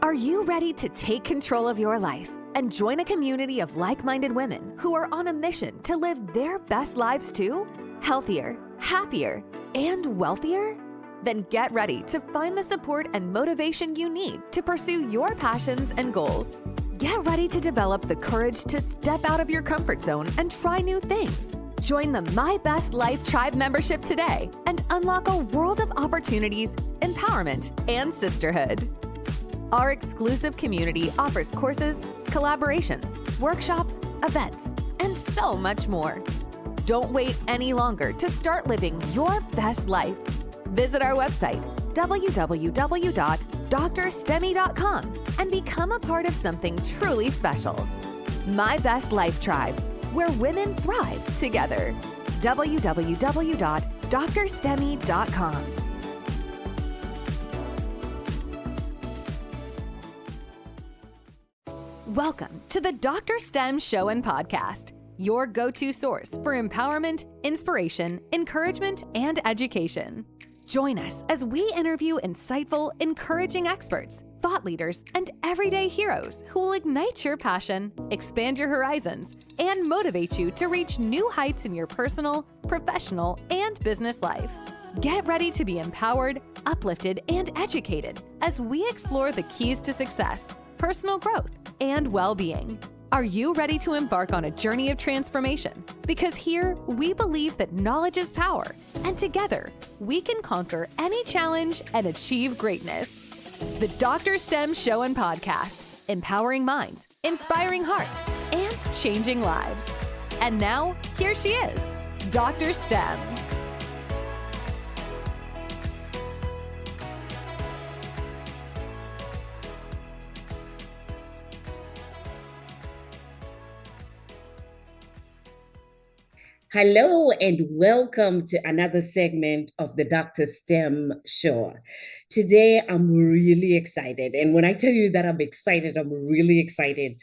Are you ready to take control of your life and join a community of like-minded women who are on a mission to live their best lives too? Healthier, happier, and wealthier? Then get ready to find the support and motivation you need to pursue your passions and goals. Get ready to develop the courage to step out of your comfort zone and try new things. Join the My Best Life Tribe membership today and unlock a world of opportunities, empowerment, and sisterhood. Our exclusive community offers courses, collaborations, workshops, events, and so much more. Don't wait any longer to start living your best life. Visit our website, www.drstemi.com, and become a part of something truly special. My Best Life Tribe, where women thrive together. www.drstemi.com. Welcome to the Dr. STEM Show and Podcast, your go-to source for empowerment, inspiration, encouragement, and education. Join us as we interview insightful, encouraging experts, thought leaders, and everyday heroes who will ignite your passion, expand your horizons, and motivate you to reach new heights in your personal, professional, and business life. Get ready to be empowered, uplifted, and educated as we explore the keys to success, personal growth, and well-being. Are you ready to embark on a journey of transformation? Because here, we believe that knowledge is power, and together, we can conquer any challenge and achieve greatness. The Dr. STEM Show and Podcast, empowering minds, inspiring hearts, and changing lives. And now, here she is, Dr. STEM. Hello and welcome to another segment of the Dr. STEM Show. Today, I'm really excited. And when I tell you that I'm excited, I'm really excited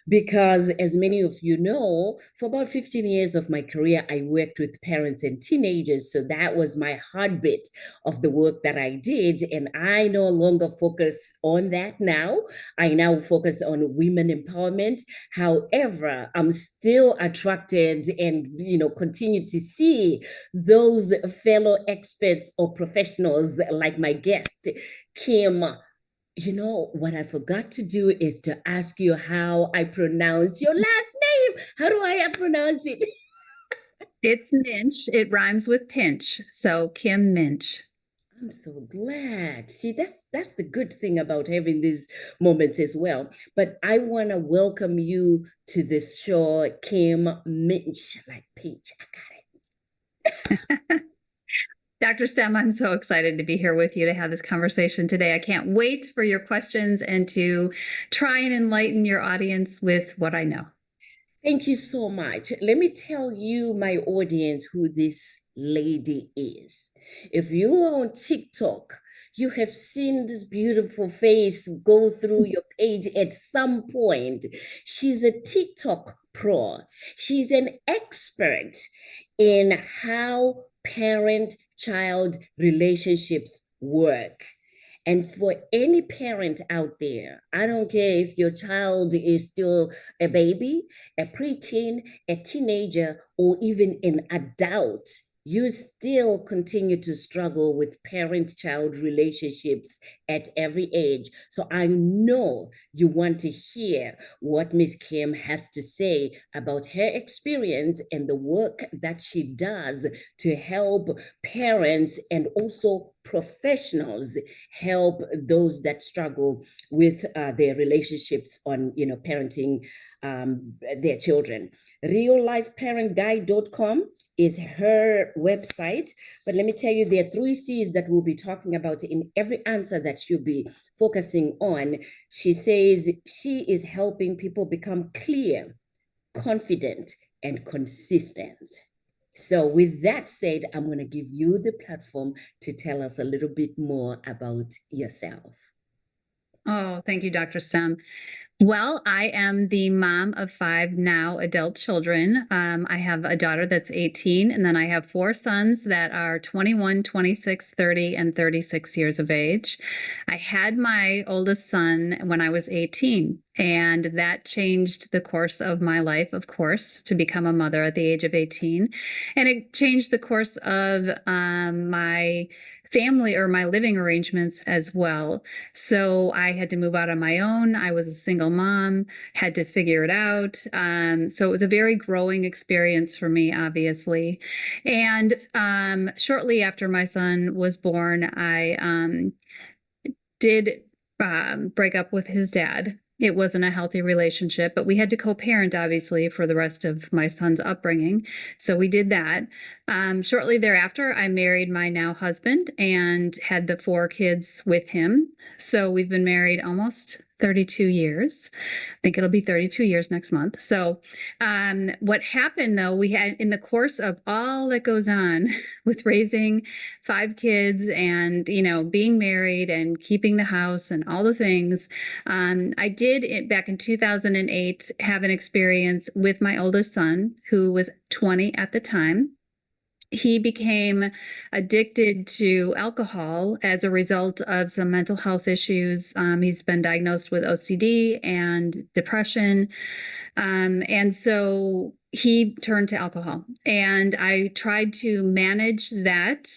because, as many of you know, for about 15 years of my career, I worked with parents and teenagers. So that was my heartbeat of the work that I did. And I no longer focus on that now. I now focus on women empowerment. However, I'm still attracted and, continue to see those fellow experts or professionals like my guest, Kim. What I forgot to do is to ask you how I pronounce your last name. How do I pronounce it? It's Minch. It rhymes with pinch. So Kim Muench. I'm so glad. See, that's the good thing about having these moments as well. But I want to welcome you to this show, Kim Muench, like peach. I got it. Dr. STEM, I'm so excited to be here with you to have this conversation today. I can't wait for your questions and to try and enlighten your audience with what I know. Thank you so much. Let me tell you, my audience, who this lady is. If you are on TikTok, you have seen this beautiful face go through your page at some point. She's a TikTok pro. She's an expert in how parent-child relationships work. And for any parent out there, I don't care if your child is still a baby, a preteen, a teenager, or even an adult, you still continue to struggle with parent-child relationships at every age. So I know you want to hear what Miss Kim has to say about her experience and the work that she does to help parents and also professionals help those that struggle with their relationships on, parenting their children. reallifeparentguide.com is her website. But let me tell you, there are 3 C's that we'll be talking about in every answer that she'll be focusing on. She says she is helping people become clear, confident, and consistent. So with that said, I'm going to give you the platform to tell us a little bit more about yourself. Oh, thank you, Dr. STEM. Well, I am the mom of 5 now adult children. I have a daughter that's 18, and then I have 4 sons that are 21, 26, 30, and 36 years of age. I had my oldest son when I was 18, and that changed the course of my life, of course, to become a mother at the age of 18. And it changed the course of my family or my living arrangements as well. So I had to move out on my own. I was a single mom, had to figure it out. So it was a very growing experience for me, obviously. And shortly after my son was born, I did break up with his dad. It wasn't a healthy relationship, but we had to co-parent, obviously, for the rest of my son's upbringing. So we did that. Shortly thereafter, I married my now husband and had the 4 kids with him. So we've been married almost 32 years. I think it'll be 32 years next month. So what happened, though, we had in the course of all that goes on with raising 5 kids and, being married and keeping the house and all the things, I did, back in 2008, have an experience with my oldest son, who was 20 at the time. He became addicted to alcohol as a result of some mental health issues. He's been diagnosed with OCD and depression. And so he turned to alcohol. And I tried to manage that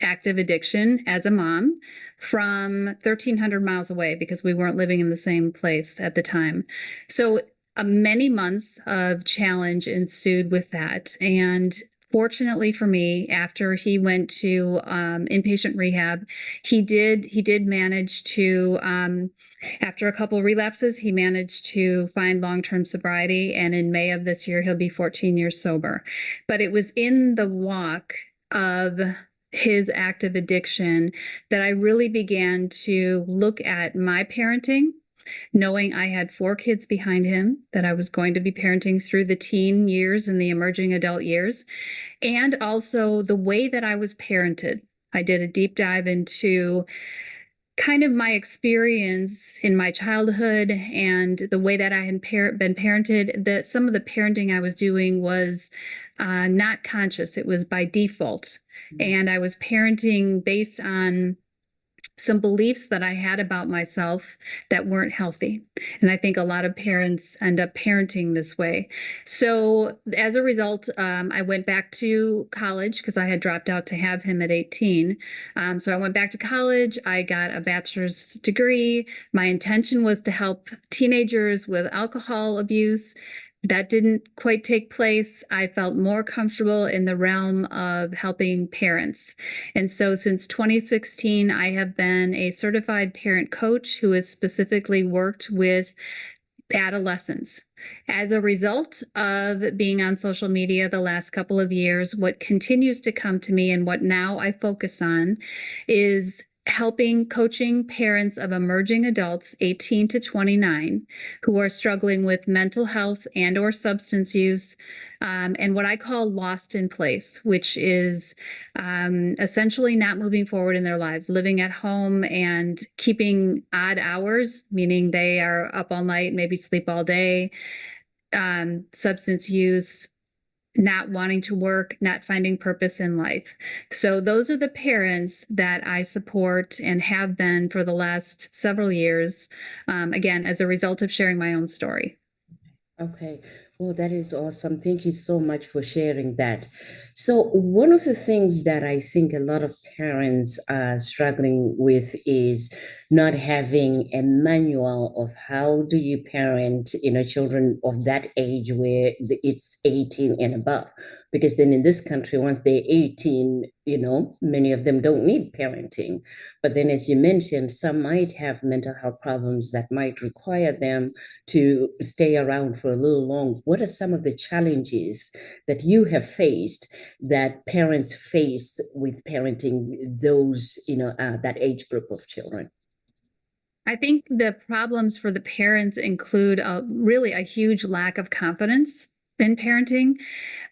active addiction as a mom from 1,300 miles away because we weren't living in the same place at the time. So many months of challenge ensued with that. And fortunately for me, after he went to inpatient rehab, he did manage to, after a couple of relapses, he managed to find long-term sobriety. And in May of this year, he'll be 14 years sober. But it was in the walk of his active addiction that I really began to look at my parenting, knowing I had 4 kids behind him that I was going to be parenting through the teen years and the emerging adult years, and also the way that I was parented. I did a deep dive into kind of my experience in my childhood and the way that I had been parented. That some of the parenting I was doing was not conscious. It was by default. And I was parenting based on some beliefs that I had about myself that weren't healthy. And I think a lot of parents end up parenting this way. So as a result, I went back to college because I had dropped out to have him at 18. So I went back to college. I got a bachelor's degree. My intention was to help teenagers with alcohol abuse. That didn't quite take place. I felt more comfortable in the realm of helping parents. And so since 2016, I have been a certified parent coach who has specifically worked with adolescents. As a result of being on social media the last couple of years, what continues to come to me and what now I focus on is coaching parents of emerging adults 18 to 29 who are struggling with mental health and or substance use, and what I call lost in place, which is essentially not moving forward in their lives, living at home and keeping odd hours, meaning they are up all night, maybe sleep all day, substance use, not wanting to work, not finding purpose in life. So those are the parents that I support and have been for the last several years, again, as a result of sharing my own story. Okay. Well, that is awesome. Thank you so much for sharing that. So, one of the things that I think a lot of parents are struggling with is not having a manual of how do you parent, children of that age where it's 18 and above. Because then in this country, once they're 18, many of them don't need parenting. But then, as you mentioned, some might have mental health problems that might require them to stay around for a little long. What are some of the challenges that you have faced that parents face with parenting those, that age group of children? I think the problems for the parents include really a huge lack of confidence in parenting.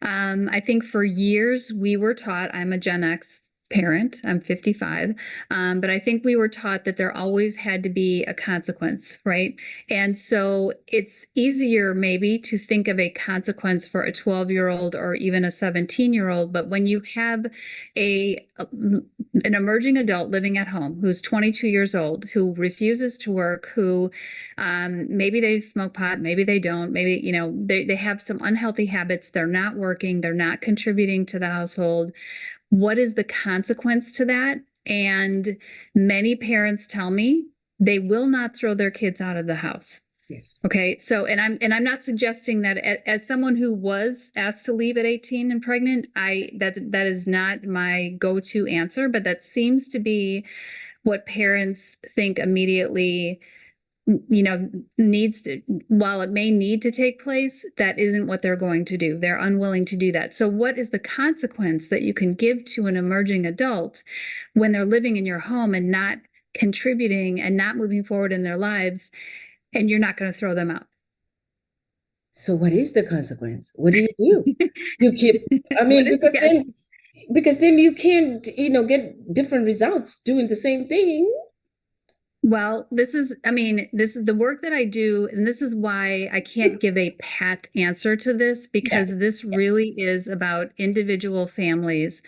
I think for years we were taught, I'm a Gen X parent. I'm 55. But I think we were taught that there always had to be a consequence, right? And so it's easier maybe to think of a consequence for a 12-year-old or even a 17-year-old. But when you have an emerging adult living at home who's 22 years old, who refuses to work, who maybe they smoke pot, maybe they don't, maybe, they have some unhealthy habits, they're not working, they're not contributing to the household. What is the consequence to that? And many parents tell me they will not throw their kids out of the house. Yes. Okay. So, and I'm not suggesting that as someone who was asked to leave at 18 and pregnant, that is not my go-to answer, but that seems to be what parents think immediately, needs to, while it may need to take place, that isn't what they're going to do. They're unwilling to do that. So what is the consequence that you can give to an emerging adult when they're living in your home and not contributing and not moving forward in their lives, and you're not going to throw them out? So what is the consequence? What do you do? You keep, I mean, because then you can't, get different results doing the same thing. Well, this is the work that I do, and this is why I can't give a pat answer to this, because this really is about individual families.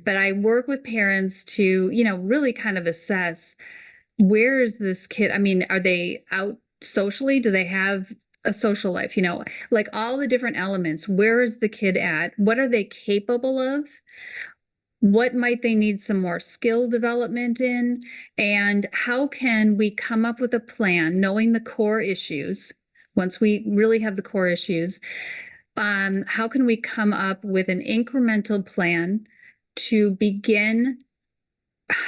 But I work with parents to, really kind of assess, where is this kid? I mean, are they out socially? Do they have a social life? Like all the different elements. Where is the kid at? What are they capable of? What might they need some more skill development in? And how can we come up with a plan, knowing the core issues? Once we really have the core issues, how can we come up with an incremental plan to begin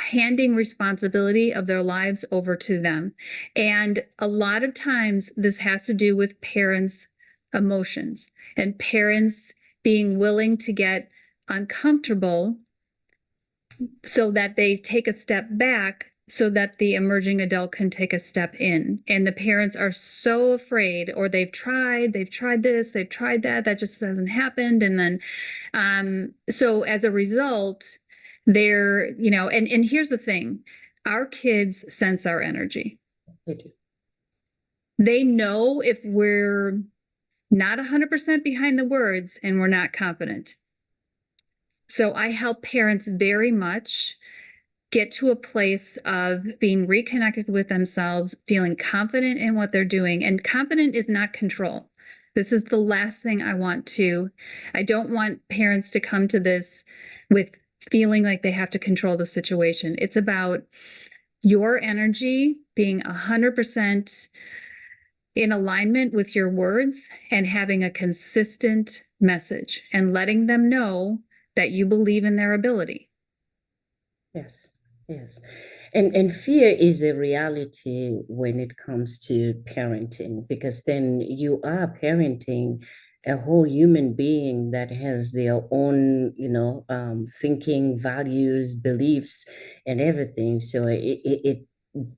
handing responsibility of their lives over to them? And a lot of times this has to do with parents' emotions and parents being willing to get uncomfortable so that they take a step back so that the emerging adult can take a step in. And the parents are so afraid, or they've tried this, they've tried that just hasn't happened. And then, so as a result, they're, and here's the thing, our kids sense our energy. They do. They know if we're not 100% behind the words and we're not confident. So I help parents very much get to a place of being reconnected with themselves, feeling confident in what they're doing. And confident is not control. This is the last thing I don't want parents to come to this with feeling like they have to control the situation. It's about your energy being 100% in alignment with your words and having a consistent message and letting them know that you believe in their ability. Yes. Yes. And fear is a reality when it comes to parenting, because then you are parenting a whole human being that has their own, thinking, values, beliefs, and everything. So it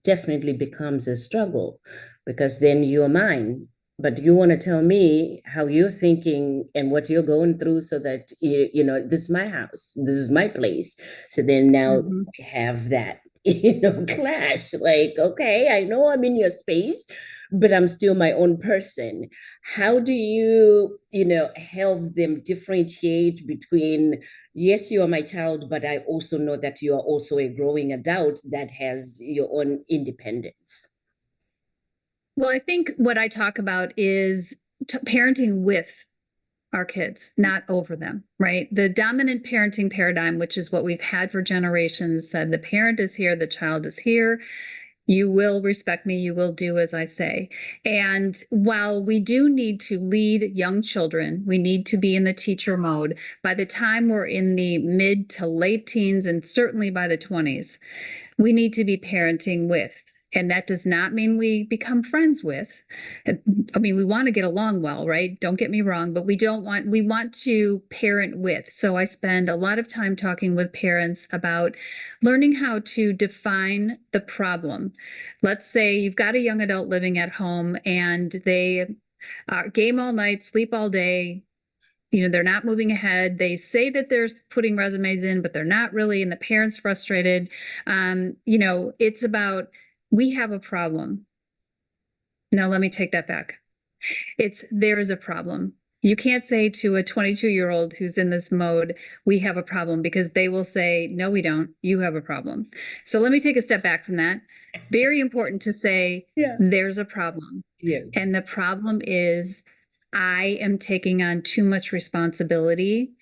definitely becomes a struggle, because then you're mine, but you want to tell me how you're thinking and what you're going through, so that this is my house, this is my place. So then now we have that clash. Like, okay, I know I'm in your space, but I'm still my own person. How do you help them differentiate between, yes, you are my child, but I also know that you are also a growing adult that has your own independence? Well, I think what I talk about is parenting with our kids, not over them, right? The dominant parenting paradigm, which is what we've had for generations, said the parent is here, the child is here. You will respect me, you will do as I say. And while we do need to lead young children, we need to be in the teacher mode. By the time we're in the mid to late teens, and certainly by the 20s, we need to be parenting with. And that does not mean we become friends with. I mean, we want to get along well, right? Don't get me wrong, but we want to parent with. So I spend a lot of time talking with parents about learning how to define the problem. Let's say you've got a young adult living at home and they game all night, sleep all day, they're not moving ahead. They say that they're putting resumes in, but they're not really, and the parents frustrated. It's about, we have a problem. Now, let me take that back. There is a problem. You can't say to a 22-year-old who's in this mode, we have a problem, because they will say, no, we don't. You have a problem. So let me take a step back from that. Very important to say, there's a problem. Yes. And the problem is, I am taking on too much responsibility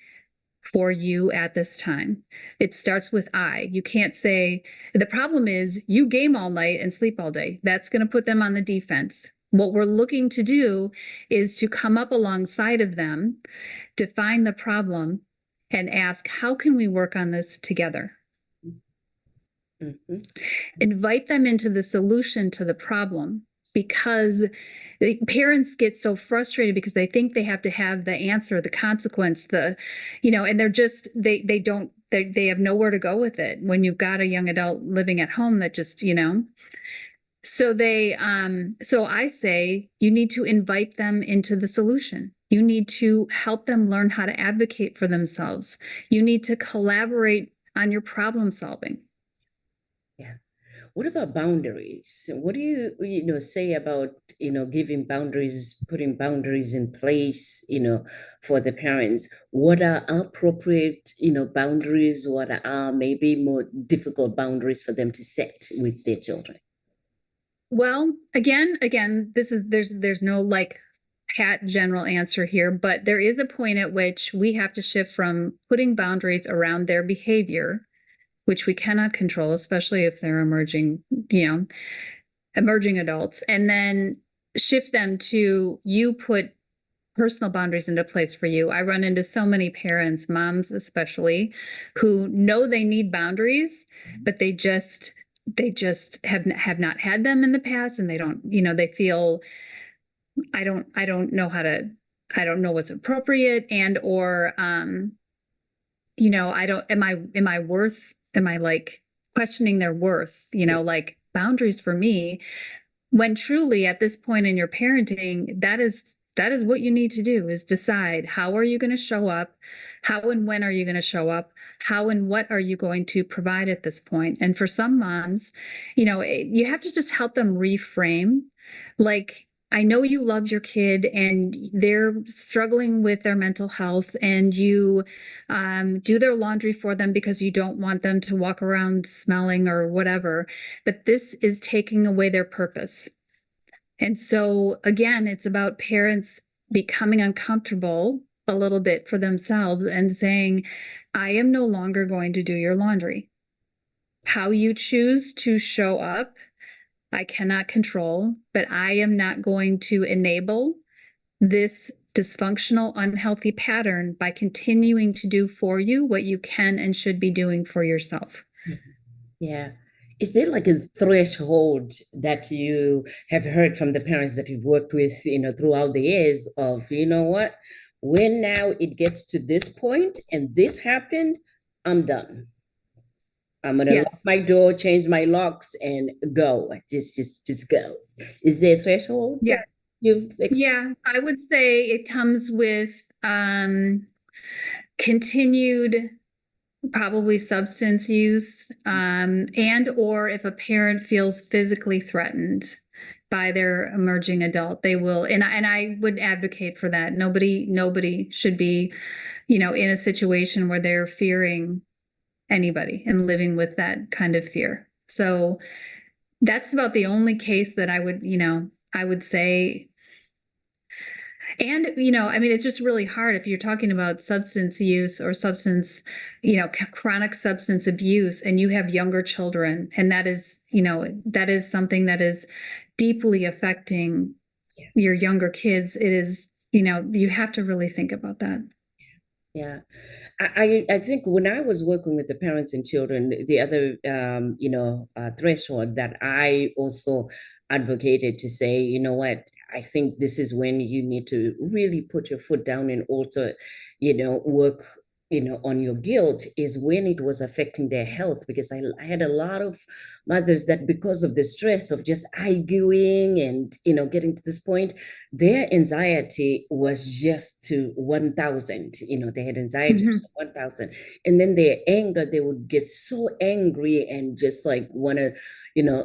for you at this time. It starts with I. You can't say, the problem is you game all night and sleep all day. That's going to put them on the defense. What we're looking to do is to come up alongside of them, define the problem, and ask, how can we work on this together? Mm-hmm. Invite them into the solution to the problem, because parents get so frustrated because they think they have to have the answer, the consequence, and they're just, they have nowhere to go with it when you've got a young adult living at home that just, so I say you need to invite them into the solution. You need to help them learn how to advocate for themselves. You need to collaborate on your problem solving. Yeah. What about boundaries? What do you say about, giving boundaries, putting boundaries in place, for the parents? What are appropriate, boundaries? What are maybe more difficult boundaries for them to set with their children? Well, again, there's no pat general answer here, but there is a point at which we have to shift from putting boundaries around their behavior, which we cannot control, especially if they're emerging adults, and then shift them to, you put personal boundaries into place for you. I run into so many parents, moms especially, who know they need boundaries, but they just have not had them in the past, and they don't, they feel, I don't know what's appropriate, and or am I like questioning their worth, like boundaries for me, when truly at this point in your parenting, that is what you need to do, is decide, how are you going to show up? How and when are you going to show up? How and what are you going to provide at this point? And for some moms, you have to just help them reframe. Like, I know you love your kid and they're struggling with their mental health, and you do their laundry for them because you don't want them to walk around smelling or whatever. But this is taking away their purpose. And so, again, it's about parents becoming uncomfortable a little bit for themselves and saying, I am no longer going to do your laundry. How you choose to show up, I cannot control, but I am not going to enable this dysfunctional, unhealthy pattern by continuing to do for you what you can and should be doing for yourself. Yeah. Is there like a threshold that you have heard from the parents that you've worked with, throughout the years of, what, when now it gets to this point and this happened, I'm done. I'm gonna lock my door, change my locks, and go. Just go. Is there a threshold that you've experienced? Yeah, I would say it comes with continued, probably, substance use, and or if a parent feels physically threatened by their emerging adult, they will, and I would advocate for that. Nobody should be, in a situation where they're fearing anybody and living with that kind of fear. So that's about the only case that I would say. And, it's just really hard if you're talking about substance use or chronic substance abuse, and you have younger children, and that is something that is deeply affecting your younger kids. It is, you have to really think about that. Yeah. I think when I was working with the parents and children, the other, threshold that I also advocated to say, what, I think this is when you need to really put your foot down and also, work on your guilt is when it was affecting their health, because I had a lot of mothers that, because of the stress of just arguing and getting to this point, their anxiety was just to 1,000. They had anxiety to Mhm. 1,000, and then their anger, they would get so angry and just like want to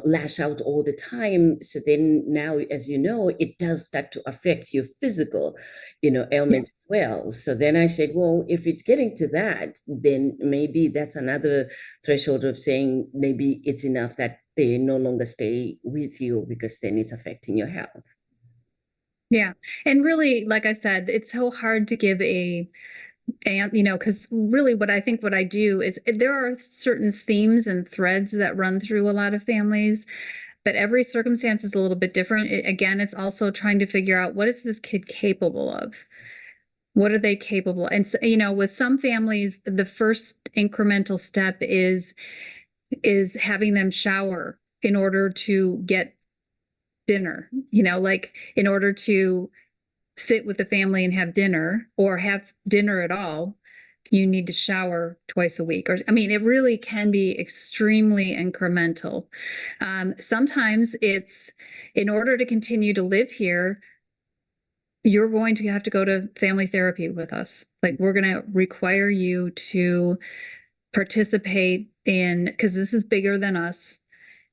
lash out all the time. So then now, as you know, it does start to affect your physical Yeah. ailments as well. So then I said, well, if it's getting to that, then maybe that's another threshold of saying maybe it's enough that they no longer stay with you, because then it's affecting your health. Yeah. And really, like I said, it's so hard to give and because really what I do is there are certain themes and threads that run through a lot of families, but every circumstance is a little bit different. Again, it's also trying to figure out, what is this kid capable of? What are they capable? And so, with some families, the first incremental step is having them shower in order to get dinner, like in order to sit with the family and have dinner, or have dinner at all, you need to shower twice a week. Or, I mean, it really can be extremely incremental. Sometimes it's, in order to continue to live here, you're going to have to go to family therapy with us. Like, we're going to require you to participate in, because this is bigger than us,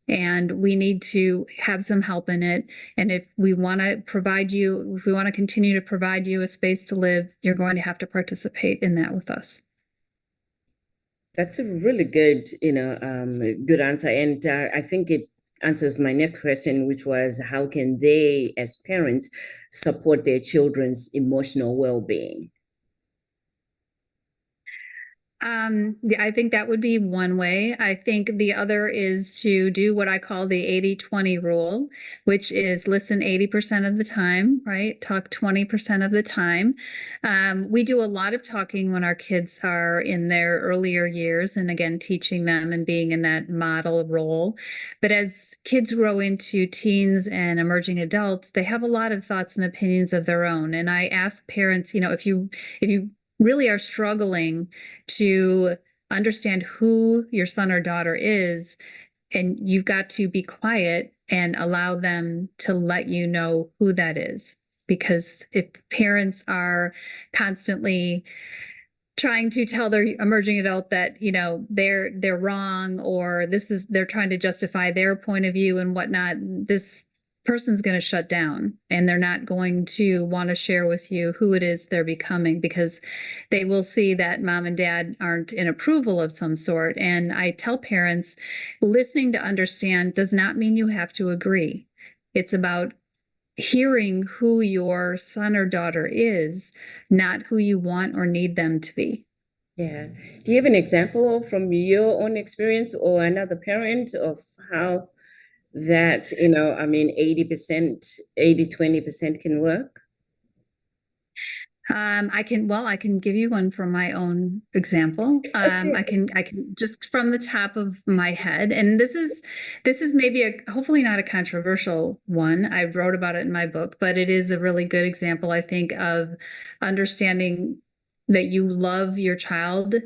and we need to have some help in it. And if we want to continue to provide you a space to live, you're going to have to participate in that with us. That's a really good, good answer. And I think it answers my next question, which was, how can they, as parents, support their children's emotional well-being? Yeah, I think that would be one way. I think the other is to do what I call the 80-20 rule, which is listen 80% of the time, right? Talk 20% of the time. We do a lot of talking when our kids are in their earlier years, and again, teaching them and being in that model role. But as kids grow into teens and emerging adults, they have a lot of thoughts and opinions of their own. And I ask parents, if you really are struggling to understand who your son or daughter is, and you've got to be quiet and allow them to let you know who that is. Because if parents are constantly trying to tell their emerging adult that they're wrong, or they're trying to justify their point of view and whatnot, this person's going to shut down, and they're not going to want to share with you who it is they're becoming, because they will see that mom and dad aren't in approval of some sort. And I tell parents, listening to understand does not mean you have to agree. It's about hearing who your son or daughter is, not who you want or need them to be. Yeah. Do you have an example from your own experience or another parent of how that, 80%, 20% can work? I can give you one from my own example. I can just from the top of my head, and this is maybe hopefully not a controversial one. I wrote about it in my book, but it is a really good example, I think, of understanding that you love your child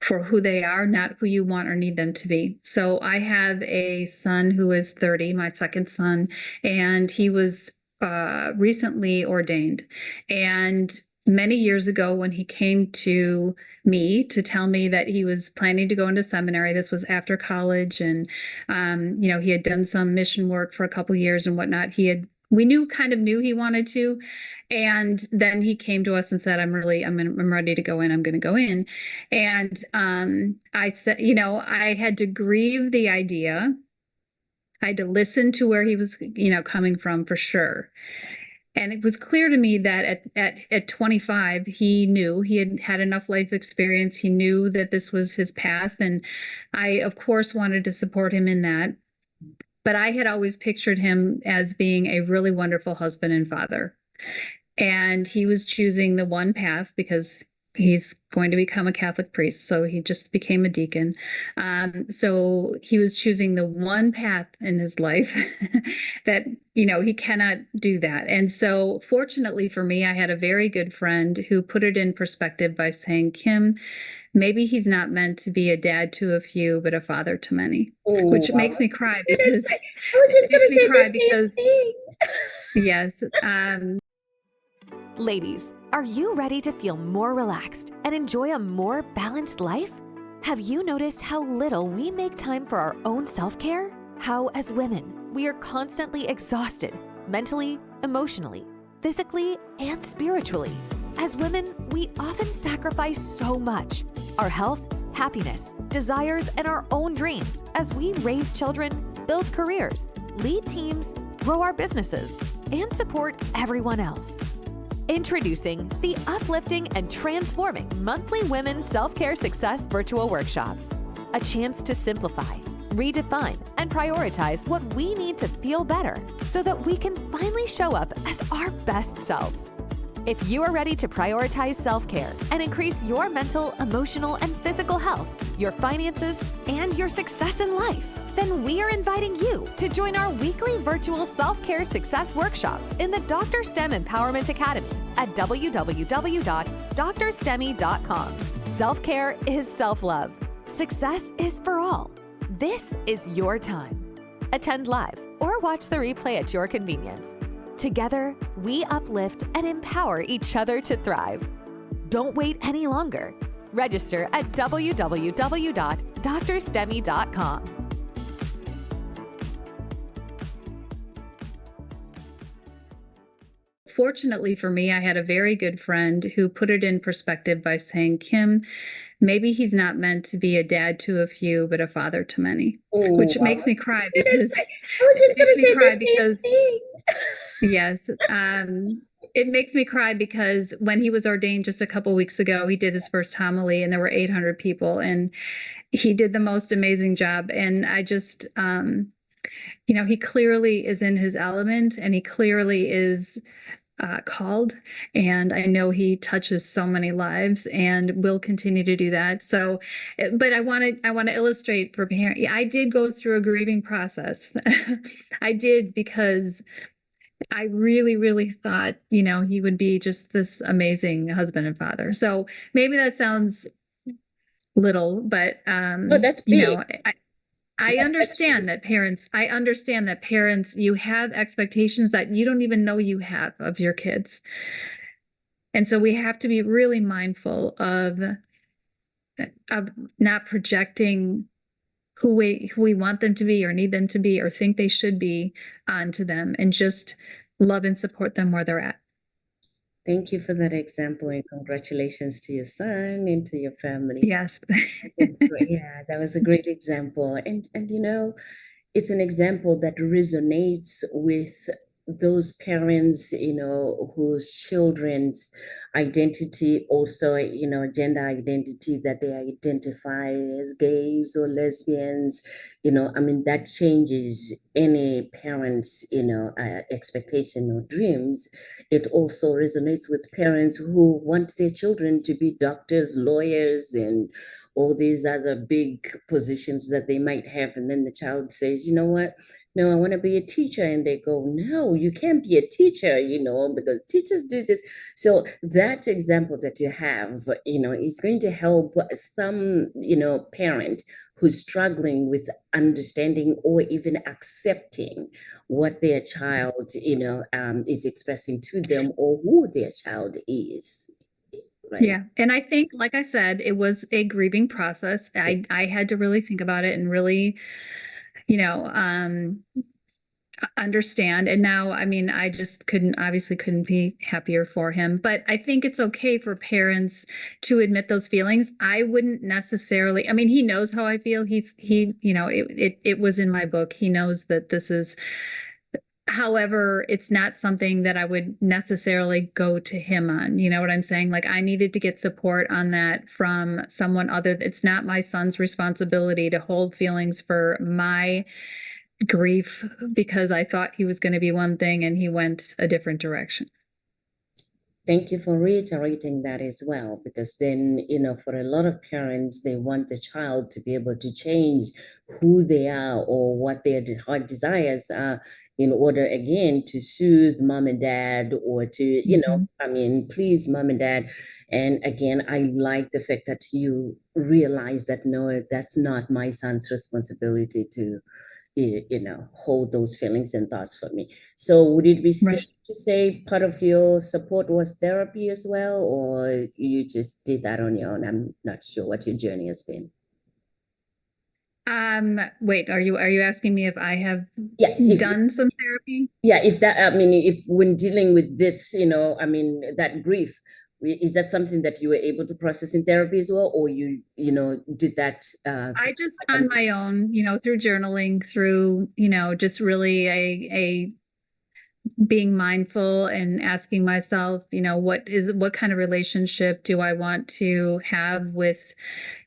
for who they are, not who you want or need them to be. So I have a son who is 30, my second son, and he was recently ordained. And many years ago, when he came to me to tell me that he was planning to go into seminary, this was after college, and he had done some mission work for a couple years and whatnot. We knew he wanted to. And then he came to us and said, I'm ready to go in. I'm going to go in. And I said, I had to grieve the idea. I had to listen to where he was, coming from, for sure. And it was clear to me that at 25, he knew he had had enough life experience. He knew that this was his path. And I, of course, wanted to support him in that. But I had always pictured him as being a really wonderful husband and father. And he was choosing the one path because he's going to become a Catholic priest. So he just became a deacon. So he was choosing the one path in his life that, he cannot do that. And so fortunately for me, I had a very good friend who put it in perspective by saying, Kim, maybe he's not meant to be a dad to a few, but a father to many, Oh, which I makes was me just cry gonna because say, I was just it makes gonna me say cry the same because thing. yes, Ladies, are you ready to feel more relaxed and enjoy a more balanced life? Have you noticed how little we make time for our own self-care? How, as women, we are constantly exhausted, mentally, emotionally, physically, and spiritually. As women, we often sacrifice so much: our health, happiness, desires, and our own dreams as we raise children, build careers, lead teams, grow our businesses, and support everyone else. Introducing the uplifting and transforming monthly Women's Self-Care Success Virtual Workshops. A chance to simplify, redefine, and prioritize what we need to feel better so that we can finally show up as our best selves. If you are ready to prioritize self-care and increase your mental, emotional, and physical health, your finances, and your success in life, then we are inviting you to join our weekly virtual self-care success workshops in the Dr. STEM Empowerment Academy at www.drstemi.com. Self-care is self-love. Success is for all. This is your time. Attend live or watch the replay at your convenience. Together, we uplift and empower each other to thrive. Don't wait any longer. Register at www.drstemi.com. fortunately for me, I had a very good friend who put it in perspective by saying, Kim, maybe he's not meant to be a dad to a few, but a father to many, Oh, which I makes was me just cry gonna because say, I was it just makes gonna me say cry the same because thing. yes, it makes me cry because when he was ordained just a couple weeks ago, he did his first homily and there were 800 people and he did the most amazing job. And I just, he clearly is in his element and he clearly is called. And I know he touches so many lives and will continue to do that. So, but I want to illustrate for parents. I did go through a grieving process. I did because I really, really thought, he would be just this amazing husband and father. So maybe that sounds little, but No, that's big. I That's big. understand that parents, you have expectations that you don't even know you have of your kids. And so we have to be really mindful of not projecting who we want them to be or need them to be or think they should be onto them and just love and support them where they're at. Thank you for that example and congratulations to your son and to your family. Yes. Yeah, that was a great example. And it's an example that resonates with those parents, whose children's identity also, gender identity, that they identify as gays or lesbians, I mean, that changes any parent's, expectation or dreams. It also resonates with parents who want their children to be doctors, lawyers, and all these other big positions that they might have. And then the child says, you know what? No, I want to be a teacher. And they go, no, you can't be a teacher, because teachers do this. So that example that you have, is going to help some, parent who's struggling with understanding or even accepting what their child, is expressing to them or who their child is. Right. Yeah. And I think, like I said, it was a grieving process. I had to really think about it and really, you know, um, understand. And now, I mean, I just obviously couldn't be happier for him. But I think it's okay for parents to admit those feelings. I wouldn't necessarily, I mean, he knows how I feel. It was in my book. He knows that this is, however, it's not something that I would necessarily go to him on. You know what I'm saying? Like I needed to get support on that from someone other. It's not my son's responsibility to hold feelings for my grief because I thought he was going to be one thing and he went a different direction. Thank you for reiterating that as well, because then, for a lot of parents, they want the child to be able to change who they are or what their heart desires are in order, again, to soothe mom and dad or to, Mhm. please mom and dad. And again, I like the fact that you realize that no, that's not my son's responsibility to hold those feelings and thoughts for me. So would it be safe Right. to say part of your support was therapy as well, or you just did that on your own? I'm not sure what your journey has been. Wait, are you asking me if I have Yeah, if done some therapy? yeah, if that, if when dealing with this, that grief, is that something that you were able to process in therapy as well, or you did that I just on my own, through journaling, through, just really a being mindful and asking myself, what kind of relationship do I want to have with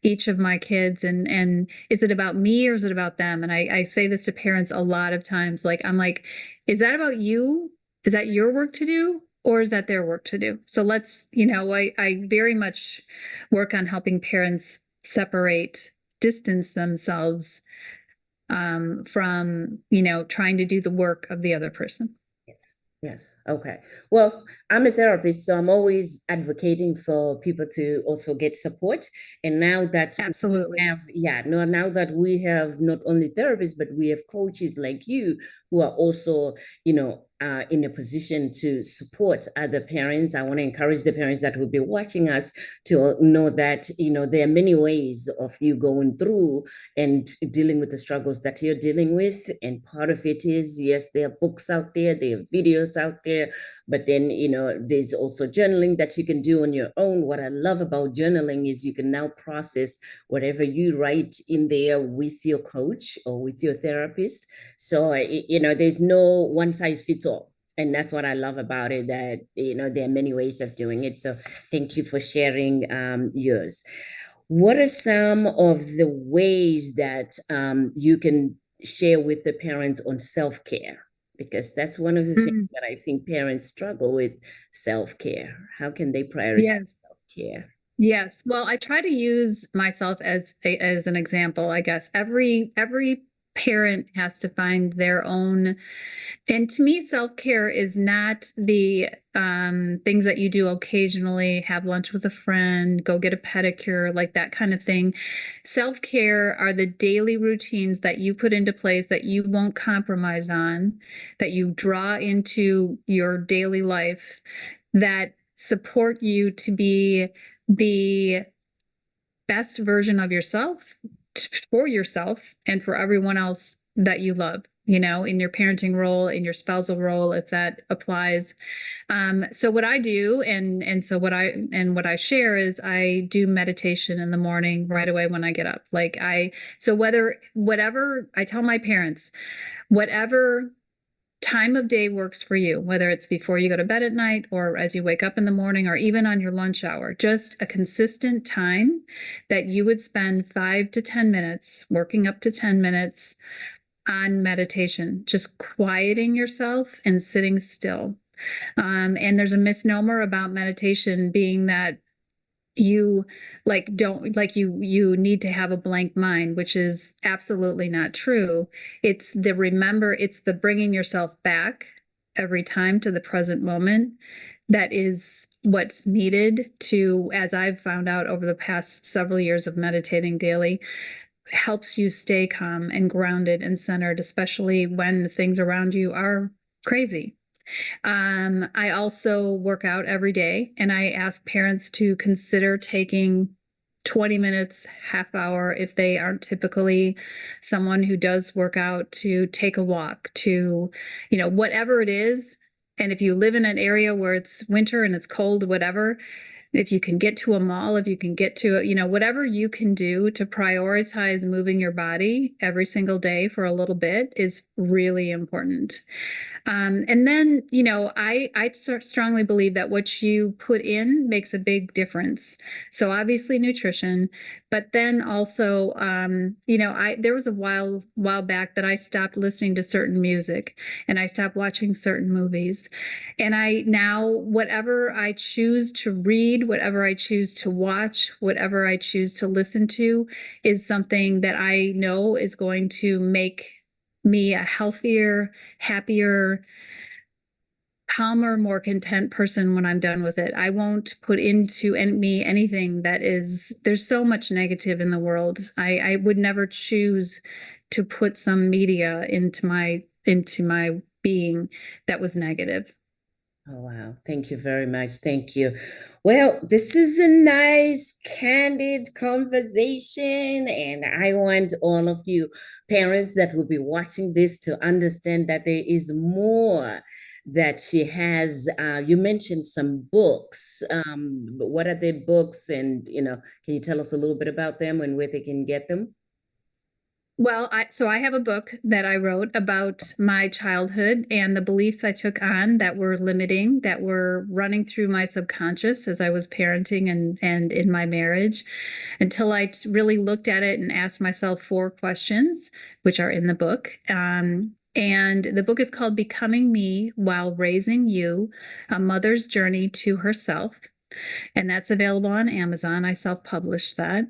each of my kids, and is it about me or is it about them? And I say this to parents a lot of times, like I'm like, is that about you? Is that your work to do? Or is that their work to do? So let's, I very much work on helping parents separate, distance themselves from, trying to do the work of the other person. Yes. Yes. Okay. Well, I'm a therapist, so I'm always advocating for people to also get support. And now that we Absolutely. have, yeah, no, now that we have not only therapists, but we have coaches like you who are also, in a position to support other parents. I want to encourage the parents that will be watching us to know that, there are many ways of you going through and dealing with the struggles that you're dealing with. And part of it is, yes, there are books out there, there are videos out there, but then, there's also journaling that you can do on your own. What I love about journaling is you can now process whatever you write in there with your coach or with your therapist. So, there's no one size fits all. And that's what I love about it, that, there are many ways of doing it. So thank you for sharing yours. What are some of the ways that you can share with the parents on self-care? Because that's one of the things Mm, that I think parents struggle with, self-care. How can they prioritize yes. self-care? Yes. Well, I try to use myself as an example, I guess. Every parent has to find their own, and to me, self-care is not the things that you do occasionally, have lunch with a friend, go get a pedicure, like that kind of thing. Self-care are the daily routines that you put into place that you won't compromise on, that you draw into your daily life, that support you to be the best version of yourself, for yourself and for everyone else that you love, in your parenting role, in your spousal role, if that applies. So what I do, and what I share is I do meditation in the morning right away when I get up. So whatever I tell my parents, whatever time of day works for you, whether it's before you go to bed at night or as you wake up in the morning or even on your lunch hour, just a consistent time that you would spend 5 to 10 minutes, working up to 10 minutes on meditation, just quieting yourself and sitting still. And there's a misnomer about meditation being that you don't like you need to have a blank mind, which is absolutely not true. It's the bringing yourself back every time to the present moment that is what's needed to, as I've found out over the past several years of meditating daily, helps you stay calm and grounded and centered, especially when the things around you are crazy. I also work out every day, and I ask parents to consider taking 20 minutes, half hour, if they aren't typically someone who does work out, to take a walk, to, whatever it is. And if you live in an area where it's winter and it's cold, whatever, if you can get to a mall, if you can get to, whatever you can do to prioritize moving your body every single day for a little bit is really important. And then, I strongly believe that what you put in makes a big difference. So obviously nutrition, but then also, there was a while back that I stopped listening to certain music and I stopped watching certain movies. And I now, whatever I choose to read, whatever I choose to watch, whatever I choose to listen to is something that I know is going to make me a healthier, happier, calmer, more content person when I'm done with it. I won't put into me anything that is, there's so much negative in the world. I would never choose to put some media into my being that was negative. Oh, wow. Thank you very much. Thank you. Well, this is a nice, candid conversation. And I want all of you parents that will be watching this to understand that there is more that she has. You mentioned some books. What are the books? And, can you tell us a little bit about them and where they can get them? Well, I have a book that I wrote about my childhood and the beliefs I took on that were limiting, that were running through my subconscious as I was parenting and in my marriage, until I really looked at it and asked myself 4 questions, which are in the book. And the book is called Becoming Me While Raising You: A Mother's Journey to Herself. And that's available on Amazon. I self-published that.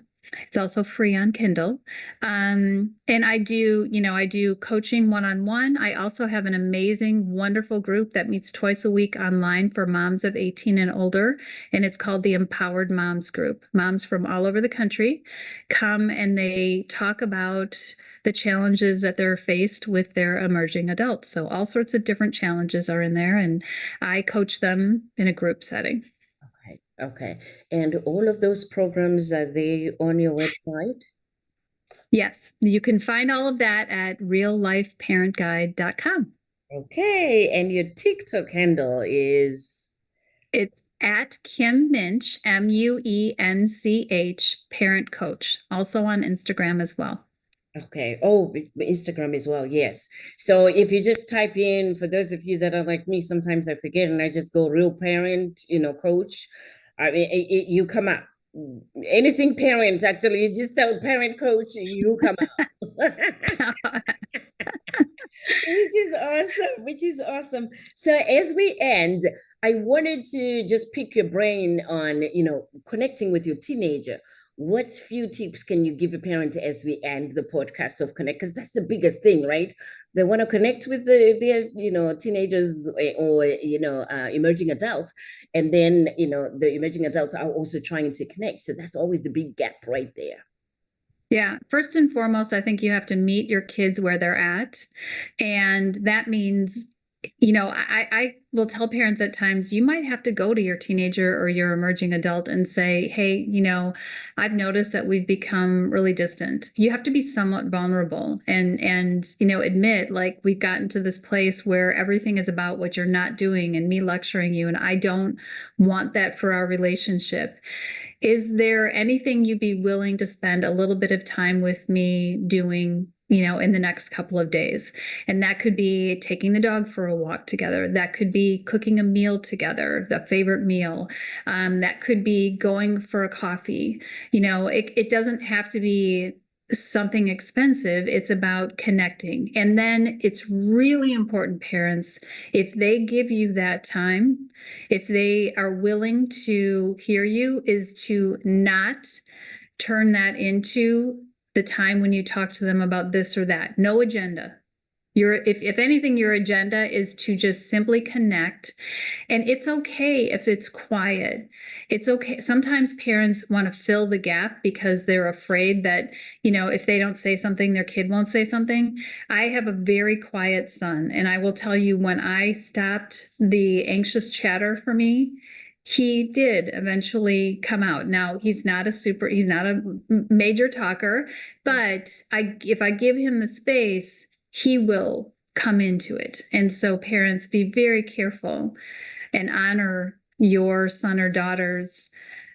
It's also free on Kindle. And I do coaching one-on-one. I also have an amazing, wonderful group that meets twice a week online for moms of 18 and older. And it's called the Empowered Moms Group. Moms from all over the country come and they talk about the challenges that they're faced with their emerging adults. So all sorts of different challenges are in there, and I coach them in a group setting. Okay. Okay. And all of those programs, are they on your website? Yes, you can find all of that at reallifeparentguide.com. Okay. And your TikTok handle is? It's at Kim Muench, Muench, parent coach, also on Instagram as well. Okay. Oh, Instagram as well. Yes. So if you just type in, for those of you that are like me, sometimes I forget and I just go real parent, coach. I mean, you come up. Anything parent, actually, you just tell parent coach, you come out. Which is awesome, which is awesome. So as we end, I wanted to just pick your brain on, connecting with your teenager. What few tips can you give a parent as we end the podcast of Connect? Because that's the biggest thing, right? They want to connect with their, teenagers or, emerging adults. And then, the emerging adults are also trying to connect. So that's always the big gap right there. Yeah, first and foremost, I think you have to meet your kids where they're at. And that means, I will tell parents at times, you might have to go to your teenager or your emerging adult and say, hey, I've noticed that we've become really distant. You have to be somewhat vulnerable and admit, like, we've gotten to this place where everything is about what you're not doing and me lecturing you. And I don't want that for our relationship. Is there anything you'd be willing to spend a little bit of time with me doing, in the next couple of days? And that could be taking the dog for a walk together. That could be cooking a meal together, the favorite meal. That could be going for a coffee. It doesn't have to be something expensive. It's about connecting. And then it's really important, parents, if they give you that time, if they are willing to hear you, is to not turn that into the time when you talk to them about this or that. No agenda. If anything, your agenda is to just simply connect. And it's okay if it's quiet. It's okay. Sometimes parents want to fill the gap because they're afraid that, if they don't say something, their kid won't say something. I have a very quiet son. And I will tell you, when I stopped the anxious chatter for me, he did eventually come out. Now, he's not a major talker, but if I give him the space, he will come into it. And so parents, be very careful and honor your son or daughter's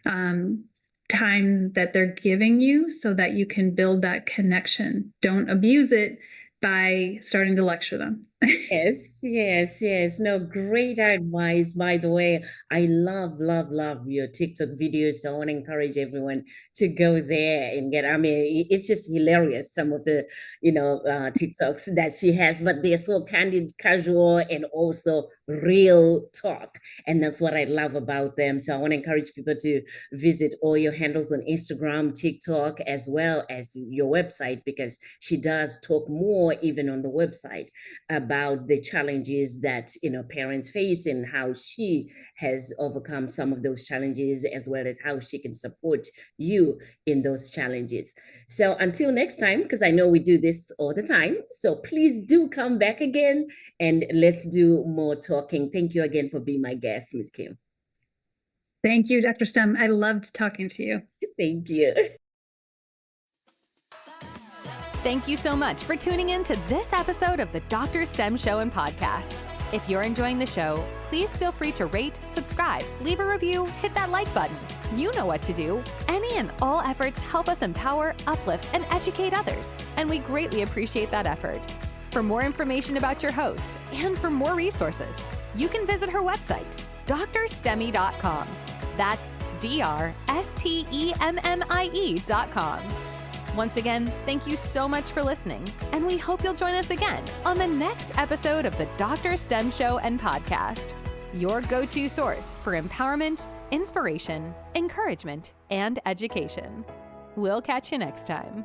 time that they're giving you so that you can build that connection. Don't abuse it by starting to lecture them. Yes, yes, yes. No, great advice. By the way, I love, love, love your TikTok videos. So I want to encourage everyone to go there and get, I mean, it's just hilarious, some of the, TikToks that she has, but they're so candid, casual, and also real talk. And that's what I love about them. So I want to encourage people to visit all your handles on Instagram, TikTok, as well as your website, because she does talk more even on the website about the challenges that parents face and how she has overcome some of those challenges, as well as how she can support you in those challenges. So until next time, because I know we do this all the time, so please do come back again and let's do more talking. Thank you again for being my guest, Ms. Kim. Thank you, Dr. Stem. I loved talking to you. Thank you. Thank you so much for tuning in to this episode of the Dr. Stem Show and Podcast. If you're enjoying the show, please feel free to rate, subscribe, leave a review, hit that like button. You know what to do. Any and all efforts help us empower, uplift, and educate others, and we greatly appreciate that effort. For more information about your host and for more resources, you can visit her website, drstemmie.com. That's drstemmie.com. Once again, thank you so much for listening, and we hope you'll join us again on the next episode of the Dr. Stem Show and Podcast, your go-to source for empowerment, inspiration, encouragement, and education. We'll catch you next time.